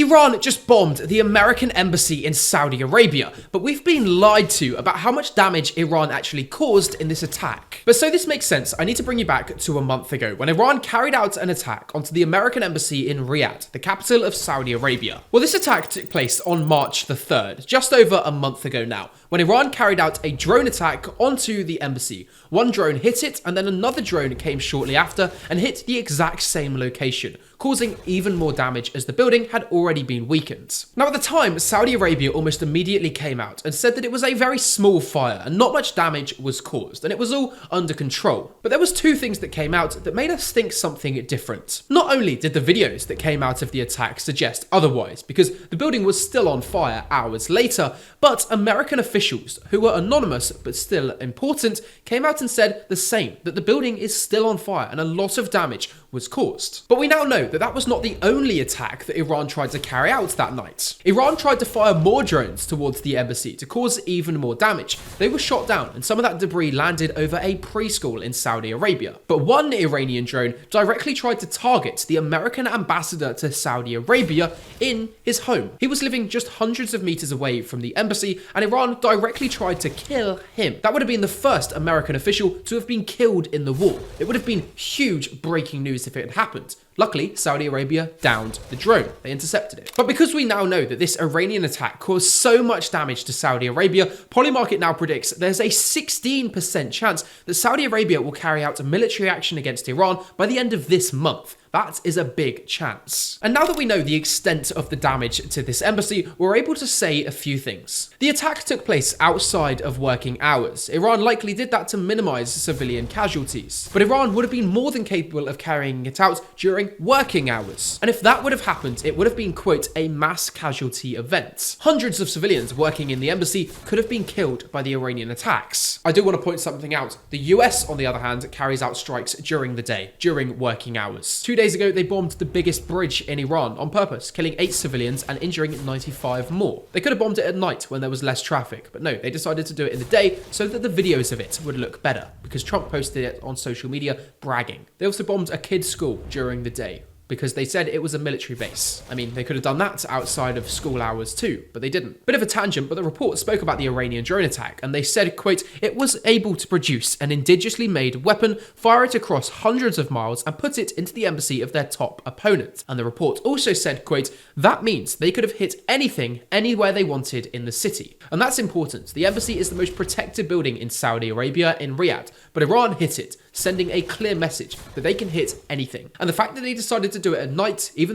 Iran just bombed the American embassy in Saudi Arabia, but we've been lied to about how much damage Iran actually caused in this attack. But so this makes sense, I need to bring you back to a month ago when Iran carried out an attack onto the American embassy in Riyadh, the capital of Saudi Arabia. Well, this attack took place on March the 3rd, just over a month ago now, when Iran carried out a drone attack onto the embassy. One drone hit it, and then another drone came shortly after and hit the exact same location, causing even more damage as the building had already been weakened. Now at the time, Saudi Arabia almost immediately came out and said that it was a very small fire and not much damage was caused and it was all under control. But there was two things that came out that made us think something different. Not only did the videos that came out of the attack suggest otherwise, because the building was still on fire hours later, but American officials, who were anonymous but still important, came out and said the same, that the building is still on fire and a lot of damage was caused. But we now know that that was not the only attack that Iran tried to carry out that night. Iran tried to fire more drones towards the embassy to cause even more damage. They were shot down and some of that debris landed over a preschool in Saudi Arabia. But one Iranian drone directly tried to target the American ambassador to Saudi Arabia in his home. He was living just hundreds of meters away from the embassy and Iran directly tried to kill him. That would have been the first American official to have been killed in the war. It would have been huge breaking news if it had happened. Luckily, Saudi Arabia downed the drone. They intercepted it. But because we now know that this Iranian attack caused so much damage to Saudi Arabia, Polymarket now predicts there's a 16% chance that Saudi Arabia will carry out a military action against Iran by the end of this month. That is a big chance. And now that we know the extent of the damage to this embassy, we're able to say a few things. The attack took place outside of working hours. Iran likely did that to minimize civilian casualties. But Iran would have been more than capable of carrying it out during working hours. And if that would have happened, it would have been, quote, a mass casualty event. Hundreds of civilians working in the embassy could have been killed by the Iranian attacks. I do want to point something out. The US, on the other hand, carries out strikes during the day, during working hours. 2 days ago, they bombed the biggest bridge in Iran on purpose, killing 8 civilians and injuring 95 more. They could have bombed it at night when there was less traffic, but no, they decided to do it in the day so that the videos of it would look better, because Trump posted it on social media bragging. They also bombed a kid's school during the day, because they said it was a military base. I mean, they could have done that outside of school hours too, but they didn't. Bit of a tangent, but the report spoke about the Iranian drone attack, and they said, quote, it was able to produce an indigenously made weapon, fire it across hundreds of miles, and put it into the embassy of their top opponent. And the report also said, quote, that means they could have hit anything, anywhere they wanted in the city. And that's important. The embassy is the most protected building in Saudi Arabia, in Riyadh, but Iran hit it, sending a clear message that they can hit anything. And the fact that they decided to do it at night, even